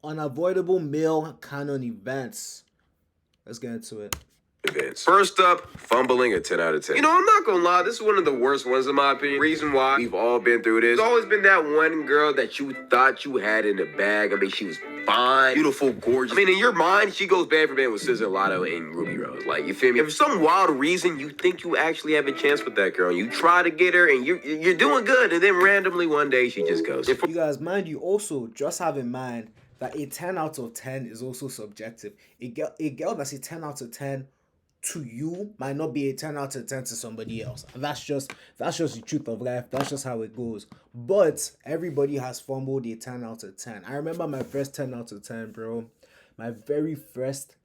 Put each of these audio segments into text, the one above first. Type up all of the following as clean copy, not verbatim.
Unavoidable male Canon events. Let's get into it. Events. First up, fumbling a 10 out of 10. You know, I'm not gonna lie, this is one of the worst ones in my opinion. Reason why we've all been through this. There's always been that one girl that you thought you had in the bag. I mean, she was fine, beautiful, gorgeous. I mean, in your mind, she goes band for band with Scissor Lotto and Ruby Rose. Like, you feel me? If for some wild reason you think you actually have a chance with that girl, you try to get her and you're doing good, and then randomly one day she just goes. You guys, mind you, also just have in mind that a 10 out of 10 is also subjective. A girl that's a 10 out of 10 to you might not be a 10 out of 10 to somebody else. And that's just the truth of life. That's just how it goes. But everybody has fumbled a 10 out of 10. I remember my first 10 out of 10, bro. My very first,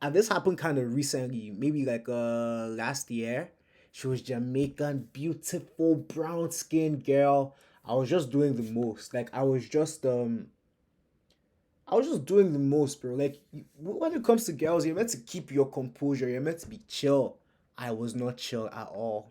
and this happened kind of recently, maybe like last year. She was Jamaican, beautiful, brown skinned girl. I was just doing the most. Like I was just doing the most, bro. Like when it comes to girls, you're meant to keep your composure. You're meant to be chill. I was not chill at all.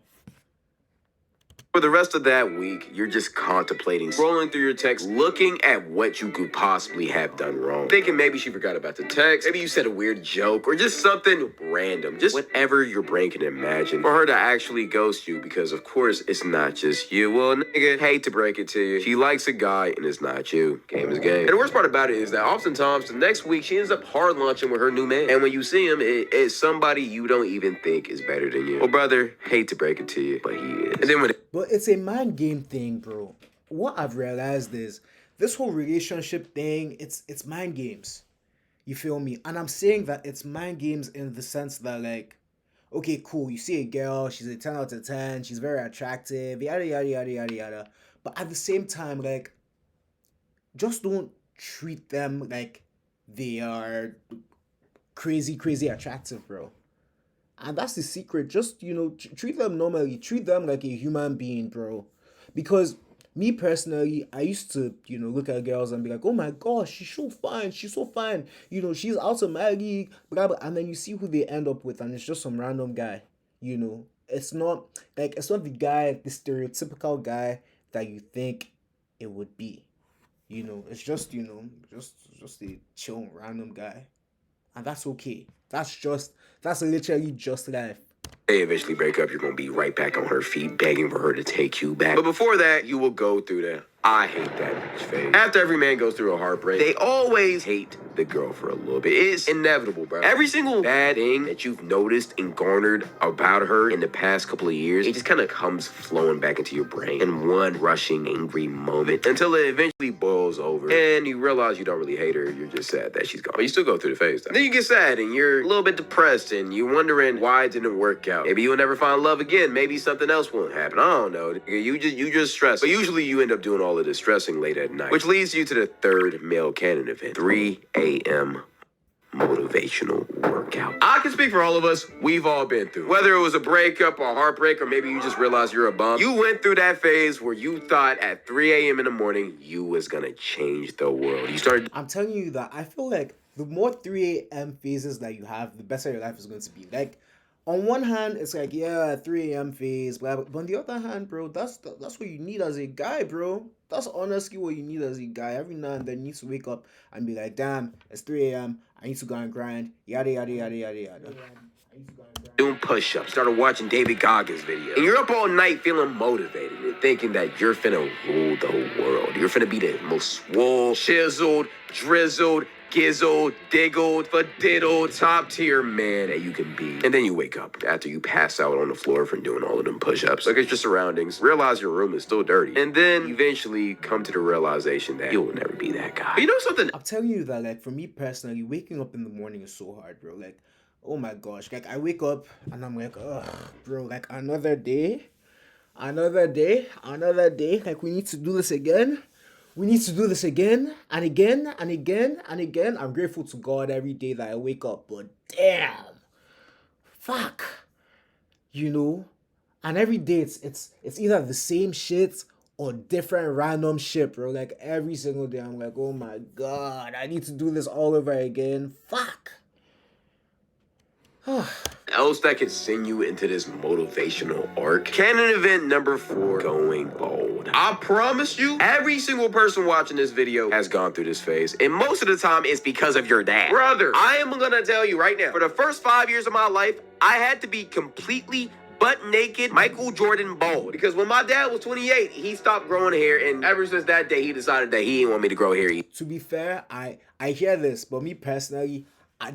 For the rest of that week, you're just contemplating, scrolling through your text, looking at what you could possibly have done wrong. Thinking maybe she forgot about the text, maybe you said a weird joke, or just something random. Just whatever your brain can imagine for her to actually ghost you, because of course it's not just you. Well, nigga, hate to break it to you, she likes a guy and it's not you. Game is game. And the worst part about it is that oftentimes the next week she ends up hard launching with her new man. And when you see him, it's somebody you don't even think is better than you. Well, brother, hate to break it to you, but he is. And then when But it's a mind game thing, bro. What I've realized is this whole relationship thing, it's mind games. You feel me? And I'm saying that it's mind games in the sense that, like, okay, cool, you see a girl, she's a 10 out of 10, she's very attractive, yada yada yada yada yada. But at the same time, like, just don't treat them like they are crazy, crazy attractive, bro. And that's the secret. Just, treat them normally. Treat them like a human being, bro. Because me personally, I used to, look at girls and be like, oh my gosh, she's so fine. She's so fine. She's out of my league, blah, blah. And then you see who they end up with, and it's just some random guy. It's not the guy, the stereotypical guy that you think it would be. It's just a chill random guy. And that's okay. That's literally just life. they eventually break up, you're gonna be right back on her feet begging for her to take you back. But before that, you will go through the I hate that bitch phase. After every man goes through a heartbreak, they always hate the girl for a little bit. It's inevitable, bro. Every single bad thing that you've noticed and garnered about her in the past couple of years, it just kind of comes flowing back into your brain in one rushing, angry moment until it eventually boils over and you realize you don't really hate her. You're just sad that she's gone. But you still go through the phase, though. Then you get sad and you're a little bit depressed and you're wondering why it didn't work out. Maybe you'll never find love again. Maybe something else won't happen. I don't know. You just stress. But usually you end up doing all of this stressing late at night, which leads you to the third male Canon event, 3 a.m. motivational workout. I can speak for all of us. We've all been through. Whether it was a breakup or a heartbreak, or maybe you just realized you're a bum. You went through that phase where you thought at 3 a.m. in the morning, you was gonna change the world. You started. I'm telling you that I feel like the more 3 a.m. phases that you have, the better your life is going to be. Like, on one hand, it's like, yeah, 3 a.m. phase, blah, blah. But on the other hand, bro, that's what you need as a guy, bro. That's honestly what you need as a guy. Every now and then, you need to wake up and be like, damn, it's 3 a.m. I need to go and grind, yada, yada, yada, yada, yada. Doing push-ups, started watching David Goggins videos. And you're up all night feeling motivated and thinking that you're finna rule the whole world. You're finna be the most swole, chiseled, drizzled, gizzled, diggled, fadiddled, top-tier man that you can be. And then you wake up after you pass out on the floor from doing all of them push-ups. Look at your surroundings, realize your room is still dirty, and then eventually come to the realization that you'll never be that guy. But you know something? I'm telling you that, like, for me personally, waking up in the morning is so hard, bro. Like, oh my gosh. Like, I wake up and I'm like, ugh, bro, like, another day. Like, we need to do this again. We need to do this again and again and again and again. I'm grateful to God every day that I wake up, but damn, fuck, you know. And every day it's either the same shit or different random shit, bro. Like every single day, I'm like, oh my God, I need to do this all over again. Fuck. else that could send you into this motivational arc? Canon event number 4, going bald. I promise you, every single person watching this video has gone through this phase, and most of the time it's because of your dad. Brother, I am gonna tell you right now, for the first 5 years of my life, I had to be completely butt naked Michael Jordan bald, because when my dad was 28, he stopped growing hair, and ever since that day, he decided that he didn't want me to grow hair. To be fair, I hear this, but me personally,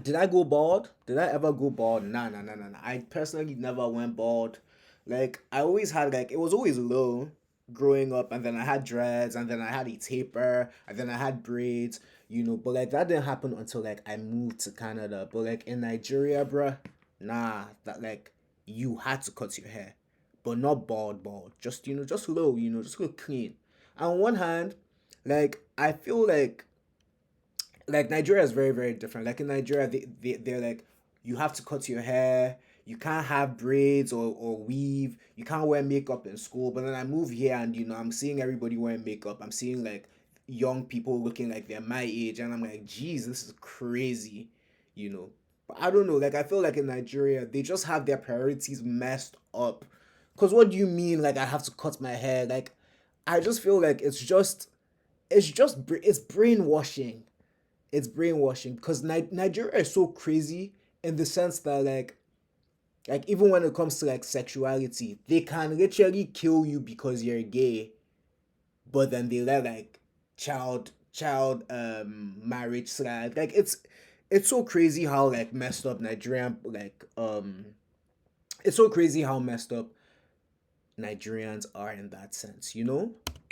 did I go bald? Did I ever go bald? Nah. I personally never went bald. Like, I always had, like, it was always low growing up, and then I had dreads, and then I had a taper, and then I had braids, but like that didn't happen until like I moved to Canada. But like in Nigeria, bruh, nah, that like you had to cut your hair, but not bald, just just low, just look clean. On one hand, like I feel like Nigeria is very, very different. Like in Nigeria, they're like, you have to cut your hair, you can't have braids or weave, you can't wear makeup in school. But then I move here, and I'm seeing everybody wearing makeup. I'm seeing like young people looking like they're my age, and I'm like, geez, this is crazy, But I don't know, like I feel like in Nigeria, they just have their priorities messed up. Cause what do you mean, like I have to cut my hair? Like I just feel like it's brainwashing. It's brainwashing because Nigeria is so crazy in the sense that like even when it comes to like sexuality, they can literally kill you because you're gay, but then they let like child marriage slide. Like it's so crazy how like messed up Nigerian it's so crazy how messed up Nigerians are in that sense.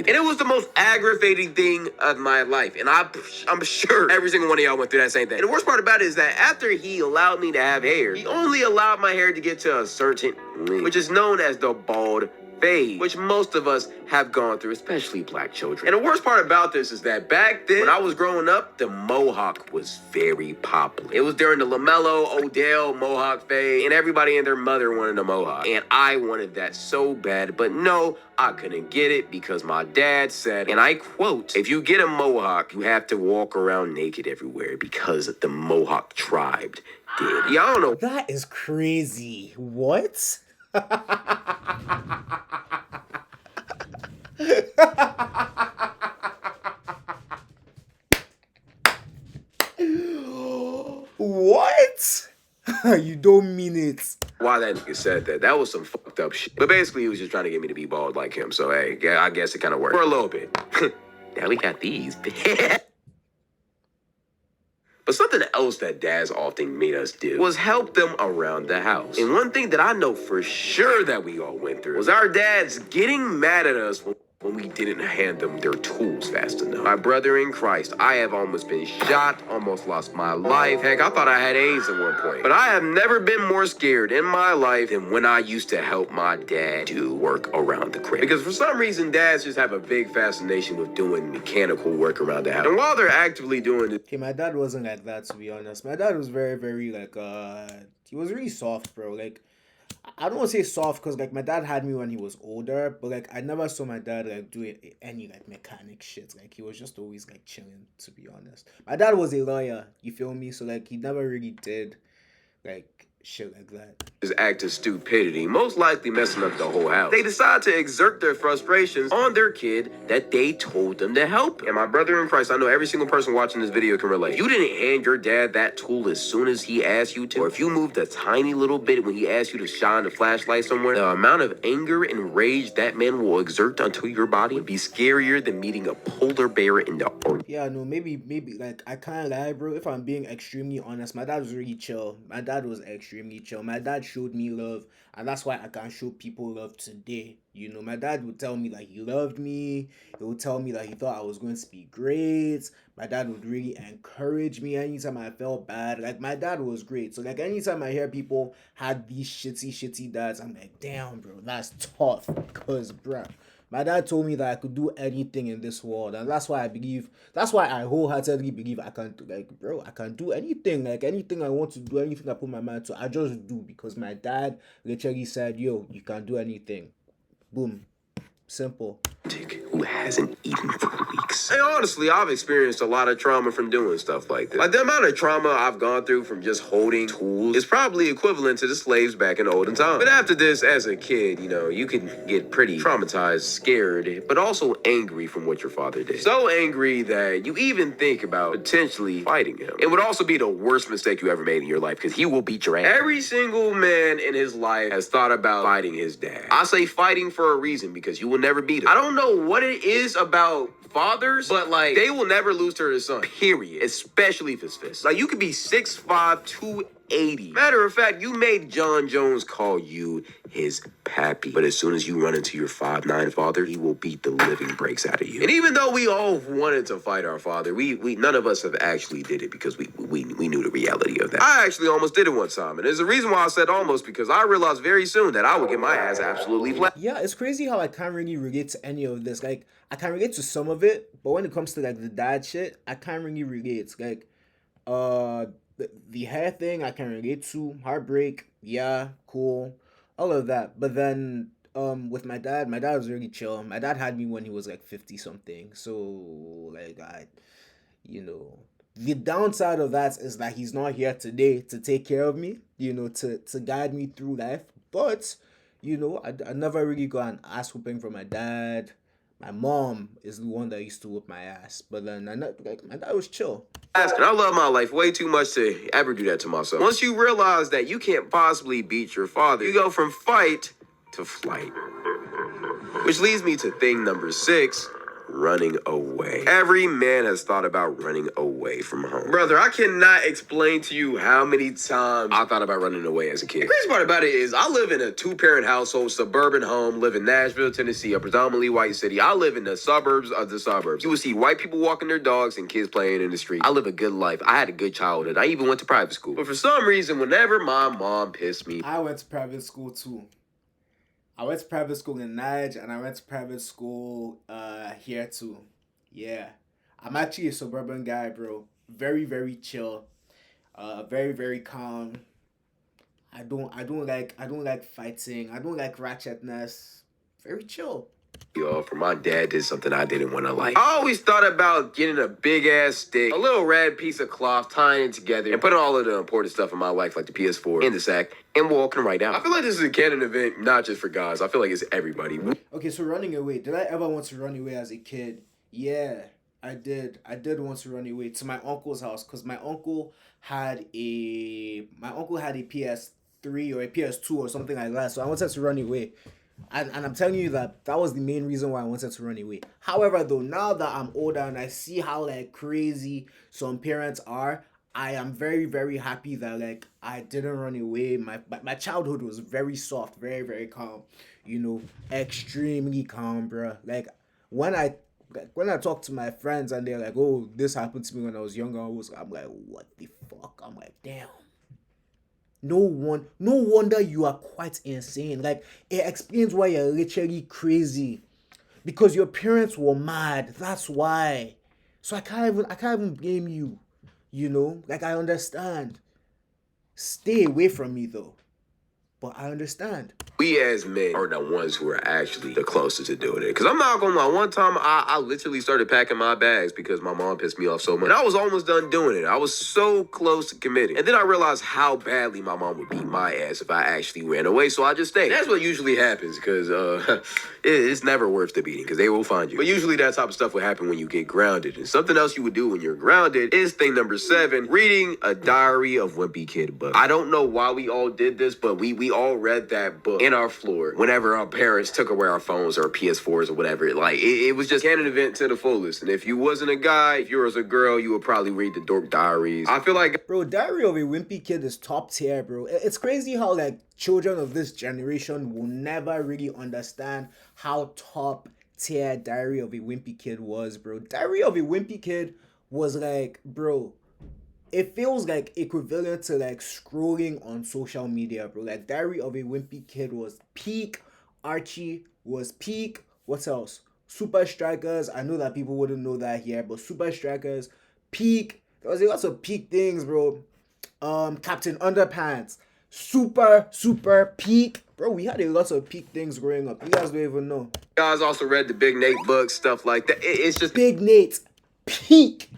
And it was the most aggravating thing of my life. And I'm sure every single one of y'all went through that same thing. And the worst part about it is that after he allowed me to have hair, he only allowed my hair to get to a certain length, which is known as the bald phase, which most of us have gone through, especially black children. And the worst part about this is that back then, when I was growing up, the mohawk was very popular. It was during the LaMelo, Odell mohawk phase, and everybody and their mother wanted a mohawk. And I wanted that so bad, but no, I couldn't get it because my dad said, and I quote, if you get a mohawk, you have to walk around naked everywhere because the mohawk tribe did. Y'all don't know. That is crazy. What? What? You don't mean it. Why that nigga said that? That was some fucked up shit. But basically, he was just trying to get me to be bald like him. So, hey, yeah, I guess it kind of worked. For a little bit. Now we got these. But something else that dads often made us do was help them around the house. And one thing that I know for sure that we all went through was our dads getting mad at us when we didn't hand them their tools fast enough. My brother in Christ, I have almost been shot, almost lost my life. Heck, I thought I had AIDS at one point. But I have never been more scared in my life than when I used to help my dad do work around the crib. Because for some reason, dads just have a big fascination with doing mechanical work around the house. And while they're actively doing it, Okay, my dad wasn't like that, to be honest. My dad was very, very like he was really soft, bro. Like I don't want to say soft because like my dad had me when he was older, but like I never saw my dad like doing any like mechanic shit. Like he was just always like chilling, to be honest. My dad was a lawyer, you feel me? So like he never really did like shit like that. This act of stupidity, most likely messing up the whole house. They decide to exert their frustrations on their kid that they told them to help. And my brother in Christ, I know every single person watching this video can relate. If you didn't hand your dad that tool as soon as he asked you to, or if you moved a tiny little bit when he asked you to shine the flashlight somewhere, the amount of anger and rage that man will exert onto your body would be scarier than meeting a polar bear in the Arctic. Yeah, no, maybe like I can't lie, bro. If I'm being extremely honest, my dad was really chill. My dad was extremely chill. My dad showed me love, and that's why I can show people love today. My dad would tell me like he loved me. He would tell me like he thought I was going to be great. My dad would really encourage me anytime I felt bad. Like my dad was great. So like anytime I hear people had these shitty dads, I'm like, damn, bro, that's tough. Cause, bro, my dad told me that I could do anything in this world, and that's why I wholeheartedly believe I can I can do anything, like anything I want to do, anything I put my mind to, I just do, because my dad literally said, yo, you can do anything. Boom. Simple. who hasn't eaten for weeks. And honestly, I've experienced a lot of trauma from doing stuff like this. Like, the amount of trauma I've gone through from just holding tools is probably equivalent to the slaves back in the olden times. But after this, as a kid, you can get pretty traumatized, scared, but also angry from what your father did. So angry that you even think about potentially fighting him. It would also be the worst mistake you ever made in your life, because he will beat your ass. Every single man in his life has thought about fighting his dad. I say fighting for a reason, because you will never beat him. I don't know what it is about fathers, but like, they will never lose to their son, period. Especially if it's fist. Like, you could be 6'5", 280. Matter of fact, you made John Jones call you his pappy. But as soon as you run into your 5'9" father, he will beat the living breaks out of you. And even though we all wanted to fight our father, we none of us have actually did it, because we knew the reality of that. I actually almost did it one time, and there's a reason why I said almost, because I realized very soon that I would get my ass absolutely flat. Yeah, it's crazy how I can't really relate to any of this. Like, I can relate to some of it, but when it comes to like the dad shit, I can't really relate. Like, the hair thing I can relate to. Heartbreak, yeah, cool, all of that. But then, with my dad was really chill. My dad had me when he was like 50 something. So like, you know, the downside of that is that he's not here today to take care of me. To guide me through life. But I never really got an ass whooping from my dad. My mom is the one that used to whoop my ass, but then my dad was chill. And I love my life way too much to ever do that to myself. Once you realize that you can't possibly beat your father, you go from fight to flight. Which leads me to thing number 6, running away. Every man has thought about running away from home. Brother, I cannot explain to you how many times I thought about running away as a kid. The crazy part about it is I live in a 2-parent household, suburban home, live in Nashville, Tennessee, a predominantly white city. I live in the suburbs of the suburbs. You will see white people walking their dogs and kids playing in the street. I live a good life. I had a good childhood. I even went to private school. But for some reason, whenever my mom pissed me, I went to private school too. I went to private school in Nige, and I went to private school here too. Yeah. I'm actually a suburban guy, bro. Very, very chill. Very, very calm. I don't like fighting. I don't like ratchetness. Very chill. For my dad did something I didn't want to like. I always thought about getting a big ass stick, a little red piece of cloth, tying it together, and putting all of the important stuff in my life, like the PS4, in the sack, and walking right out. I feel like this is a Canon event, not just for guys. I feel like it's everybody. Okay, so running away. Did I ever want to run away as a kid? Yeah, I did. I did want to run away to my uncle's house, because my uncle had a PS3 or a PS2 or something like that. So I wanted to run away. And I'm telling you that was the main reason why I wanted to run away. However, though, now that I'm older and I see how like crazy some parents are, I am very, very happy that like I didn't run away. My childhood was very soft, very, very calm. Extremely calm, bro. Like when I talk to my friends and they're like, "Oh, this happened to me when I was younger," I'm like, "What the fuck?" I'm like, "Damn." No wonder you are quite insane. Like, it explains why you're literally crazy. Because your parents were mad. That's why. So I can't even blame you. Like, I understand. Stay away from me though. But I understand. We as men are the ones who are actually the closest to doing it. Because I'm not gonna lie, one time I literally started packing my bags because my mom pissed me off so much. And I was almost done doing it. I was so close to committing. And then I realized how badly my mom would beat my ass if I actually ran away. So I just stayed. That's what usually happens, because it's never worth the beating, because they will find you. But usually that type of stuff would happen when you get grounded. And something else you would do when you're grounded is thing number 7, reading a Diary of Wimpy Kid book. I don't know why we all did this, but we all read that book in our floor whenever our parents took away our phones or PS4s or whatever. Like, it was just Canon event to the fullest. And if you wasn't a guy, if you was a girl, you would probably read the Dork Diaries. I feel like, bro, Diary of a Wimpy Kid is top tier, bro. It's crazy how like children of this generation will never really understand how top tier Diary of a Wimpy Kid was, bro. Diary of a Wimpy Kid was like, bro, it feels like equivalent to like scrolling on social media, bro. Like, Diary of a Wimpy Kid was peak. Archie was peak. What else? Super Strikers. I know that people wouldn't know that here, but Super Strikers, peak. There was lots of peak things, bro. Captain Underpants, super peak. Bro, we had a lot of peak things growing up. You guys don't even know. Guys also read the Big Nate books, stuff like that. It's just Big Nate, peak,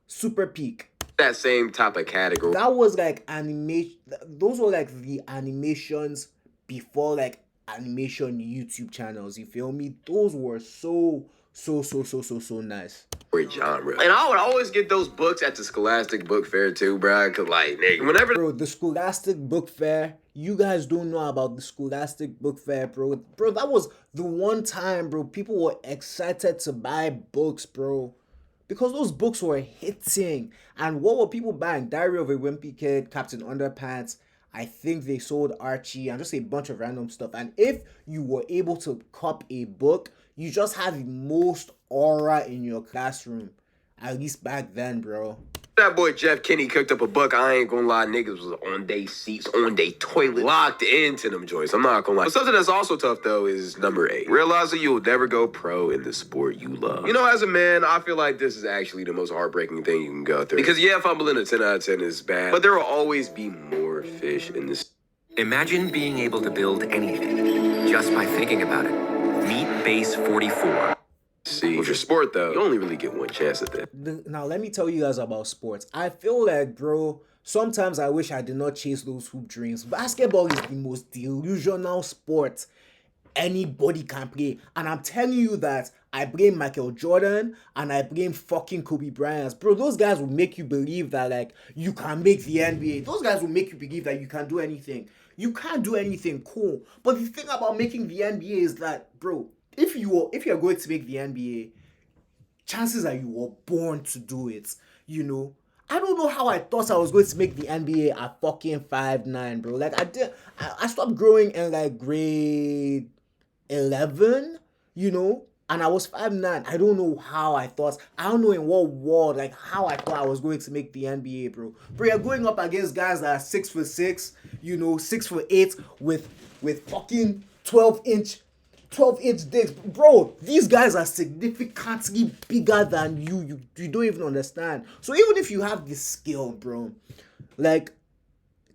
super peak. that same type of category. That was like animation. Those were like the animations before like animation YouTube channels. You feel me? Those were so nice. Genre. And I would always get those books at the Scholastic Book Fair too, bro. Cause like, nigga, whenever Bro, the Scholastic Book Fair, you guys don't know about the Scholastic Book Fair, bro. Bro, that was the one time, bro, people were excited to buy books, bro. Because those books were hitting. And what were people buying? Diary of a Wimpy Kid, Captain Underpants. I think they sold Archie and just a bunch of random stuff. And if you were able to cop a book, you just had the most aura in your classroom. At least back then, bro. that boy Jeff Kinney cooked up a buck, I ain't gonna lie, niggas was on they seats, on they toilet, locked into them joints. I'm not gonna lie. But something that's also tough though is number 8. Realizing you'll never go pro in the sport you love. You know, as a man, I feel like this is actually the most heartbreaking thing you can go through. Because yeah, fumbling a 10 out of 10 is bad, but there will always be more fish in this. Imagine being able to build anything just by thinking about it. Meet Base 44. See, with your sport though, you only really get one chance at that. Now, let me tell you guys about sports. I feel like, bro, sometimes I wish I did not chase those hoop dreams. Basketball is the most delusional sport anybody can play. And I'm telling you that I blame Michael Jordan and I blame fucking Kobe Bryant. Bro, those guys will make you believe that, like, you can make the NBA. Those guys will make you believe that you can do anything. You can't do anything, cool. But the thing about making the NBA is that, bro, if you're going to make the NBA, chances are you were born to do it, you know? I don't know how I thought I was going to make the NBA at fucking 5'9", bro. Like, I stopped growing in, like, grade 11, you know? And I was 5'9". I don't know how I thought. I don't know in what world, like, how I thought I was going to make the NBA, bro. Bro, you're going up against guys that are 6'6", you know, 6'8", with fucking 12-inch dicks. Bro, these guys are significantly bigger than you. You don't even understand. So even if you have this skill, bro, like,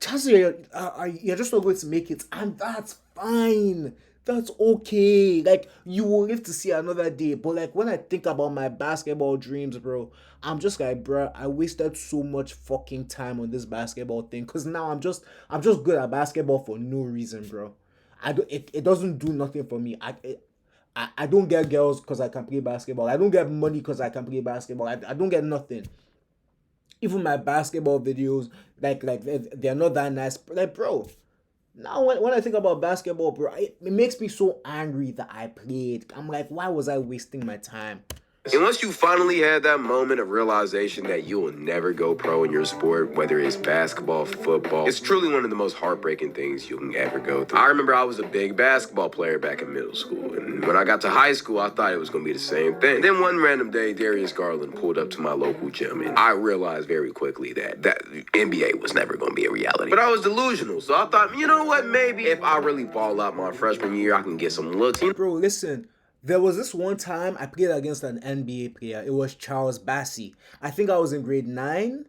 chances you're just not going to make it. And that's fine. That's okay. Like, you will live to see another day. But, like, when I think about my basketball dreams, bro, I'm just like, bro, I wasted so much fucking time on this basketball thing. Because now I'm just good at basketball for no reason, bro. It doesn't do nothing for me. I don't get girls because I can play basketball. I don't get money because I can play basketball. I don't get nothing. Even my basketball videos, like they're not that nice. Like, bro, now when I think about basketball, bro, it makes me so angry that I played. I'm like, why was I wasting my time? And once you finally had that moment of realization that you will never go pro in your sport, whether it's basketball, football, it's truly one of the most heartbreaking things you can ever go through. I remember I was a big basketball player back in middle school, and when I got to high school, I thought it was going to be the same thing. And then one random day, Darius Garland pulled up to my local gym, and I realized very quickly that NBA was never going to be a reality. But I was delusional, so I thought, you know what, maybe if I really ball out my freshman year, I can get some looks. Bro, listen. There was this one time I played against an NBA player. It was Charles Bassey. I think I was in grade 9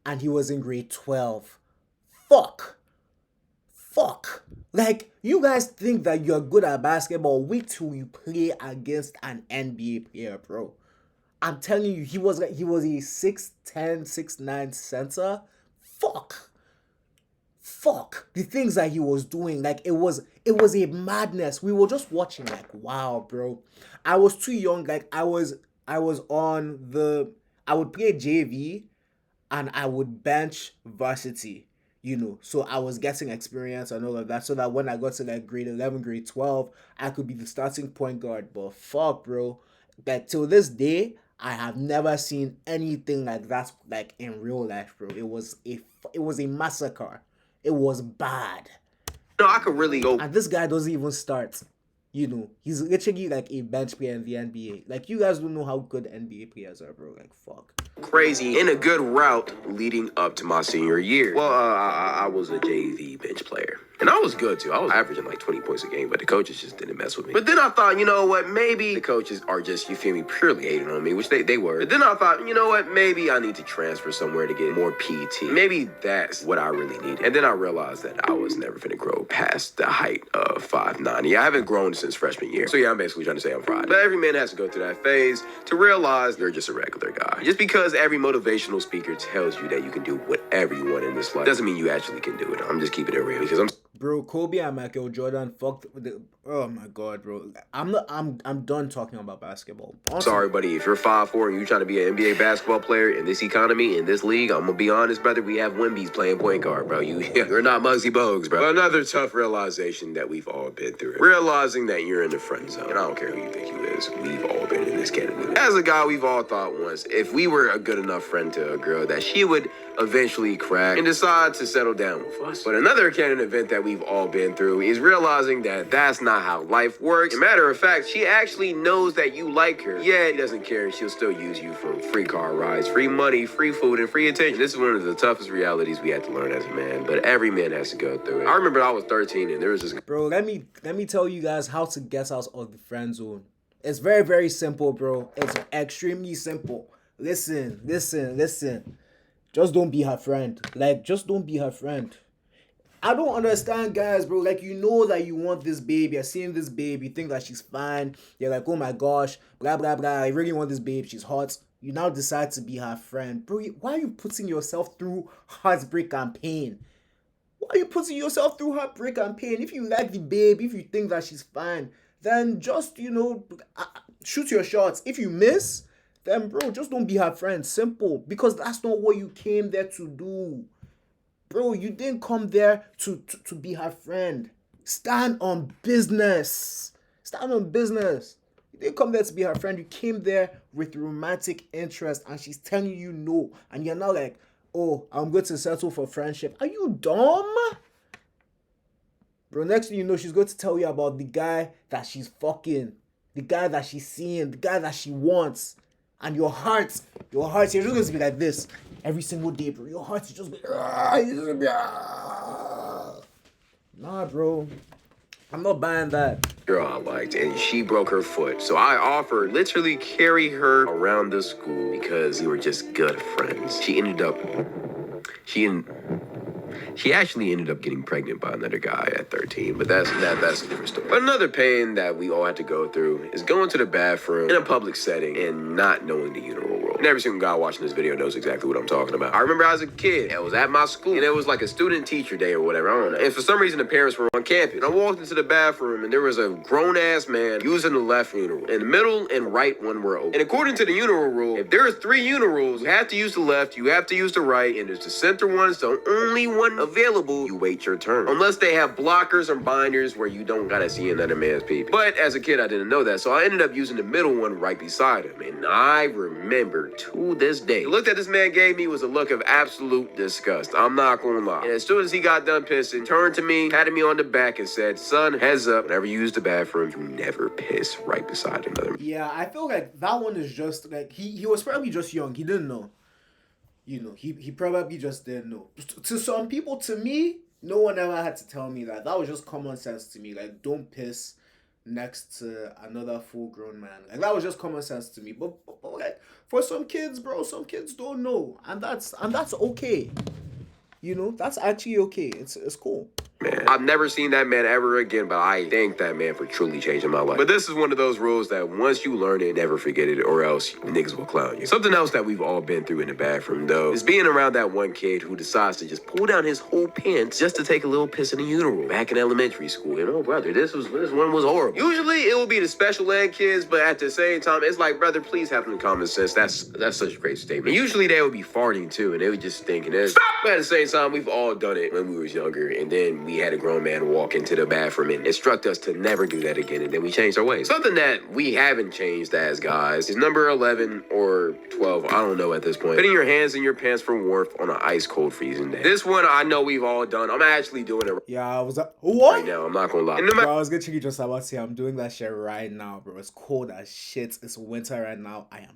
and he was in grade 12. Fuck. Like, you guys think that you're good at basketball. Wait till you play against an NBA player, bro. I'm telling you, he was a 6'10", 6'9" center. Fuck. The things that he was doing, like, it was a madness. We were just watching, like, wow, bro. I was too young. Like, I would play JV and I would bench varsity, you know. So I was getting experience and all of that, so that when I got to, like, grade 11, grade 12, I could be the starting point guard. But fuck, bro, like, till this day, I have never seen anything like that, like, in real life, bro. It was a massacre. It was bad. No, I could really go. And this guy doesn't even start. You know, he's literally like a bench player in the NBA. Like, you guys don't know how good NBA players are, bro. Like, fuck. Crazy in a good route leading up to my senior year. Well, I was a JV bench player. And I was good too. I was averaging like 20 points a game, but the coaches just didn't mess with me. But then I thought, you know what, maybe the coaches are just, you feel me, purely hating on me, which they were. But then I thought, you know what, maybe I need to transfer somewhere to get more PT. Maybe that's what I really needed. And then I realized that I was never gonna grow past the height of 5'9". Yeah, I haven't grown since freshman year. So yeah, I'm basically trying to say I'm fried. But every man has to go through that phase to realize they're just a regular guy. Just because every motivational speaker tells you that you can do whatever you want in this life doesn't mean you actually can do it. I'm just keeping it real because Bro, Kobe and Michael Jordan fucked with the, oh my god, bro. I'm done talking about basketball. Honestly. Sorry, buddy. If you're 5'4" and you're trying to be an NBA basketball player in this economy, in this league, I'm gonna be honest, brother. We have Wimby's playing point guard, bro. You're not Muggsy Bogues, bro. Another tough realization that we've all been through. Realizing that you're in the friend zone. And I don't care who you think you is. We've all been in this category. As a guy, we've all thought once, if we were a good enough friend to a girl, that she would eventually crack and decide to settle down with us. But another canon event that we've all been through is realizing that that's not how life works. As a matter of fact, she actually knows that you like her. Yeah, she doesn't care. She'll still use you for free car rides, free money, free food, and free attention. This is one of the toughest realities we had to learn as a man, but every man has to go through it. I remember I was 13 and there was this... Bro, let me tell you guys how to get out of the friend zone. It's very, very simple, bro. It's extremely simple. Listen. Just don't be her friend. Like, just don't be her friend. I don't understand, guys, bro. Like, you know that you want this babe. You're seeing this babe. You think that she's fine. You're like, oh my gosh, blah, blah, blah. I really want this babe. She's hot. You now decide to be her friend. Bro, why are you putting yourself through heartbreak and pain? Why are you putting yourself through heartbreak and pain? If you like the babe, if you think that she's fine, then just, shoot your shots. If you miss, then, bro, just don't be her friend. Simple. Because that's not what you came there to do. Bro, you didn't come there to be her friend. Stand on business. Stand on business. You didn't come there to be her friend. You came there with romantic interest and she's telling you no. And you're now like, oh, I'm going to settle for friendship. Are you dumb? Bro, next thing you know, she's going to tell you about the guy that she's fucking. The guy that she's seeing. The guy that she wants. And your heart, you're just going to be like this every single day, bro. Your heart is just be, nah, bro. I'm not buying that. Girl I liked, and she broke her foot. So I offered literally carry her around the school because we were just good friends. She actually ended up getting pregnant by another guy at 13, but that's a different story. But another pain that we all had to go through is going to the bathroom in a public setting and not knowing the urinal roll. And every single guy watching this video knows exactly what I'm talking about. I remember I was a kid. I was at my school, and it was like a student-teacher day or whatever. I don't know. And for some reason, the parents were on campus. And I walked into the bathroom, and there was a grown-ass man using the left urinal. And the middle and right one were open. And according to the urinal rule, if there are 3 urinals, you have to use the left, you have to use the right, and there's the center one, so only one available, you wait your turn. Unless they have blockers or binders where you don't gotta see another man's pee. But as a kid, I didn't know that, so I ended up using the middle one right beside him. And I remember to this day, the look that this man gave me was a look of absolute disgust. I'm not gonna lie. And as soon as he got done pissing, turned to me, patted me on the back and said, son, heads up, whenever you use the bathroom, you never piss right beside another man. Yeah, I feel like that one is just like, he was probably just young. He didn't know. He probably just didn't know. To some people, to me, no one ever had to tell me that. That was just common sense to me. Like, don't piss next to another full-grown man. Like, that was just common sense to me. But like, for some kids, bro, some kids don't know, and that's okay. That's actually okay. It's cool. Man, I've never seen that man ever again, but I thank that man for truly changing my life. But this is one of those rules that once you learn it, never forget it, or else niggas will clown you. Something else that we've all been through in the bathroom, though, is being around that one kid who decides to just pull down his whole pants just to take a little piss in the urinal. Back in elementary school, brother, this one was horrible. Usually, it will be the special ed kids, but at the same time, it's like, brother, please have some common sense. That's such a great statement. And usually, they would be farting, too, and they would just think, stop! But at the same time, we've all done it when we was younger, and then we had a grown man walk into the bathroom and instruct us to never do that again, and then we changed our ways. Something that we haven't changed as guys is number 11 or 12, I don't know at this point. Putting your hands in your pants for warmth on an ice cold freezing day. This one I know we've all done. I'm actually doing it Yeah, I was what? right now. I'm not gonna lie. Bro, I was literally just about to say I'm doing that shit right now, bro. It's cold as shit. It's winter right now. I am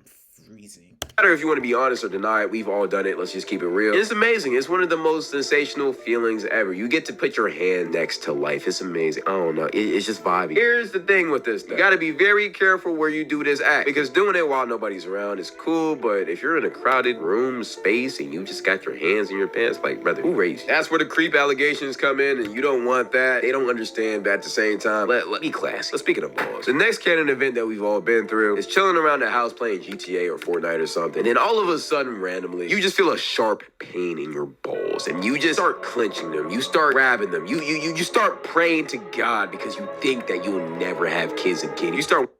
freezing. No matter if you want to be honest or deny it, we've all done it. Let's just keep it real. It's amazing. It's one of the most sensational feelings ever. You get to put your hand next to life. It's amazing. I don't know. It's just vibey. Here's the thing with this, though. You got to be very careful where you do this act, because doing it while nobody's around is cool, but if you're in a crowded room, space, and you just got your hands in your pants, like, brother, who raised you? That's where the creep allegations come in, and you don't want that. They don't understand, but at the same time, let me classy. But speaking of balls, the next Canon event that we've all been through is chilling around the house playing GTA or Fortnite or something. And then all of a sudden, randomly, you just feel a sharp pain in your balls, and you just start clenching them. You start grabbing them. You start praying to God because you think that you'll never have kids again. You start.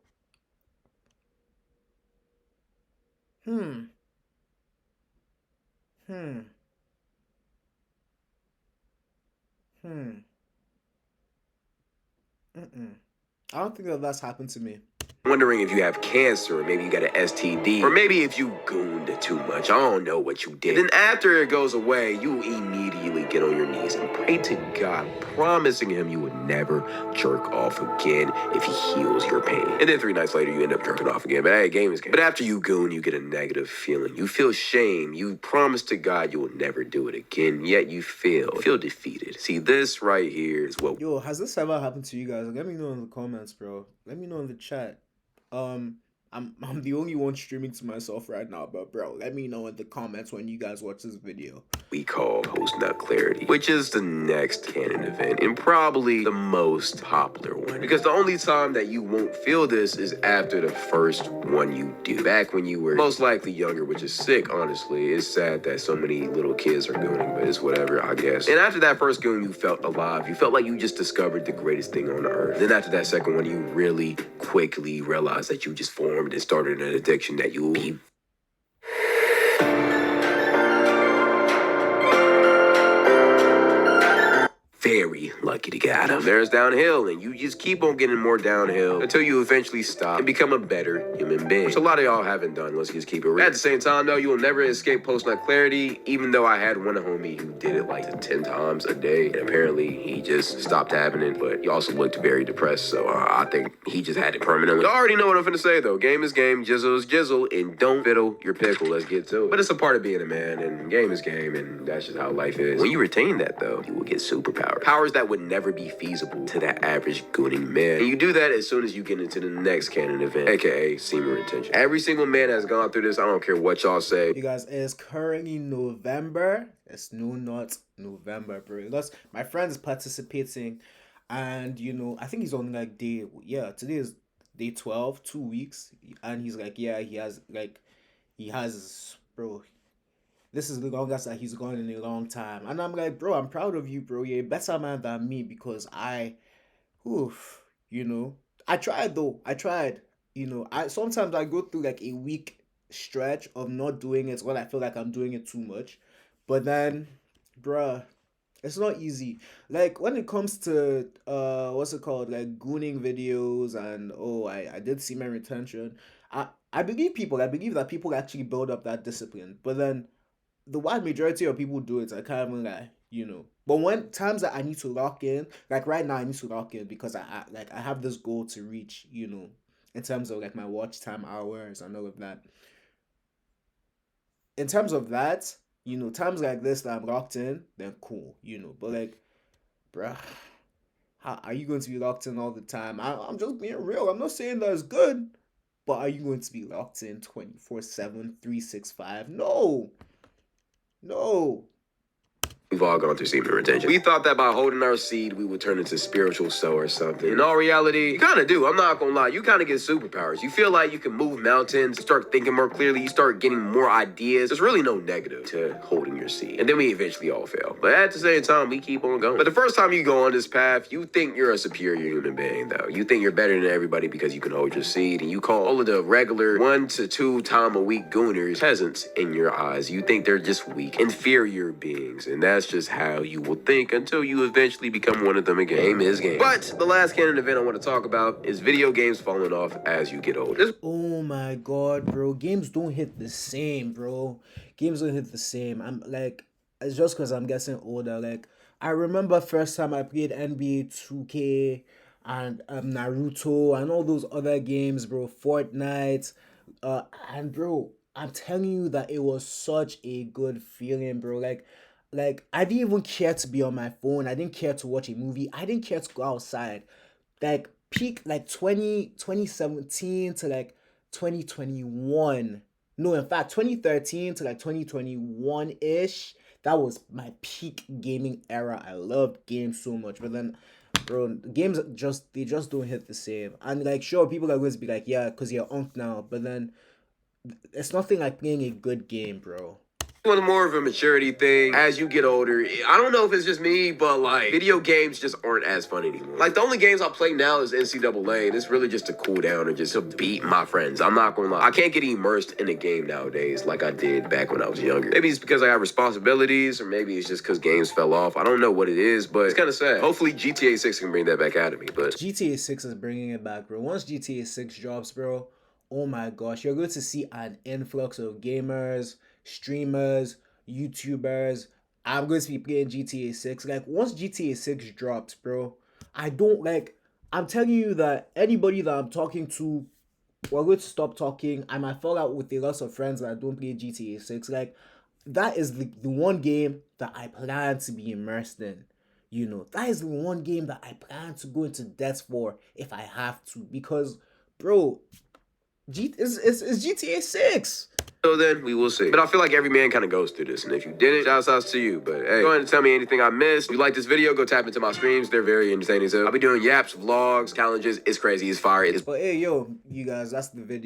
Hmm. Hmm. Hmm. Mm-mm. I don't think that that's happened to me. Wondering if you have cancer, or maybe you got an STD, or maybe if you gooned too much. I don't know what you did. And then after it goes away, you immediately get on your knees and pray to God, promising him you would never jerk off again if he heals your pain. And then 3 nights later, you end up jerking off again. But hey, game is game. But after you goon, you get a negative feeling. You feel shame. You promise to God you will never do it again, yet you feel defeated. See, this right here is what. Yo, has this ever happened to you guys? Let me know in the comments, bro. Let me know in the chat. I'm the only one streaming to myself right now, but bro, let me know in the comments when you guys watch this video. We call post-nut clarity, which is the next Canon event and probably the most popular one, because the only time that you won't feel this is after the first one you do. Back when you were most likely younger, which is sick, honestly. It's sad that so many little kids are gooning, but it's whatever, I guess. And after that first goon, you felt alive. You felt like you just discovered the greatest thing on earth. Then after that second one, you really quickly realized that you just formed and started an addiction that you will be very lucky to get out of. There's downhill, and you just keep on getting more downhill until you eventually stop and become a better human being, which a lot of y'all haven't done. Let's just keep it real. At the same time, though, you will never escape post-nut clarity, even though I had one homie who did it like 10 times a day, and apparently he just stopped having it, but he also looked very depressed, so I think he just had it permanently. You already know what I'm finna say, though. Game is game, jizzle is jizzle, and don't fiddle your pickle. Let's get to it. But it's a part of being a man, and game is game, and that's just how life is. When you retain that, though, you will get superpowers. Powers that would never be feasible to that average gooning man. And you do that as soon as you get into the next Canon event, aka semen retention. Every single man has gone through this. I don't care what y'all say. You guys, it's currently November. It's not November, bro. Because my friend is participating, and you know, I think he's on like today is day 12, 2 weeks, and he's like, yeah, he has, bro. This is the longest that he's gone in a long time. And I'm like, bro, I'm proud of you, bro. You're a better man than me, because you know, I tried though. I tried. You know, I sometimes I go through like a week stretch of not doing it when I feel like I'm doing it too much. But then, bruh, it's not easy. Like when it comes to what's it called? Like gooning videos, and I did see my retention. I believe people. I believe that people actually build up that discipline. But then the wide majority of people do it. I can't even lie, you know. But when times that I need to lock in, like right now, I need to lock in because I have this goal to reach, you know, in terms of like my watch time hours and all of that. In terms of that, you know, times like this that I'm locked in, then cool, you know. But like, bruh, how are you going to be locked in all the time? I'm just being real. I'm not saying that it's good, but are you going to be locked in 24/7, 365? No. No. We've all gone through semen retention. We thought that by holding our seed, we would turn into spiritual soul or something. In all reality, you kind of do. I'm not gonna lie. You kind of get superpowers. You feel like you can move mountains, you start thinking more clearly, you start getting more ideas. There's really no negative to holding your seed. And then we eventually all fail. But at the same time, we keep on going. But the first time you go on this path, you think you're a superior human being, though. You think you're better than everybody because you can hold your seed. And you call all of the regular 1 to 2 time a week gooners peasants in your eyes. You think they're just weak, inferior beings. And that's just how you will think until you eventually become one of them again. Game is game. But the last Canon event I want to talk about is video games falling off as you get older. Oh my god, bro. Games don't hit the same, bro. Games don't hit the same. I'm like, it's just because I'm getting older. Like, I remember first time I played NBA 2K and Naruto and all those other games, bro. Fortnite. And bro, I'm telling you that it was such a good feeling, bro. Like I didn't even care to be on my phone. I didn't care to watch a movie. I didn't care to go outside. Like peak like 2017 to like 2021. No, in fact, 2013 to like 2021-ish. That was my peak gaming era. I loved games so much. But then, bro, games just don't hit the same. And like sure, people are going to be like, yeah, because you're unk now. But then it's nothing like playing a good game, bro. One more of a maturity thing as you get older. I don't know if it's just me, but like video games just aren't as fun anymore. Like the only games I play now is NCAA, and it's really just to cool down and just to beat my friends. I'm not gonna lie, I can't get immersed in a game nowadays like I did back when I was younger. Maybe it's because I have responsibilities, or maybe it's just because games fell off. I don't know what it is, but it's kind of sad. Hopefully GTA 6 can bring that back out of me. But GTA 6 is bringing it back, bro. Once GTA 6 drops, bro, oh my gosh, you're going to see an influx of gamers, streamers, YouTubers. I'm going to be playing GTA 6. Like, once GTA 6 drops, bro, I don't like. I'm telling you that anybody that I'm talking to, we're going to stop talking. I might fall out with a lot of friends that don't play GTA 6. Like, that is the one game that I plan to be immersed in. You know, that is the one game that I plan to go into debt for if I have to. Because, bro, it's GTA 6. so then we will see. But I feel like every man kind of goes through this. And if you didn't, shouts out to you. But hey, go ahead and tell me anything I missed. If you like this video, go tap into my streams. They're very entertaining. So I'll be doing yaps, vlogs, challenges. It's crazy. It's fire. It's But hey, yo, you guys, that's the video.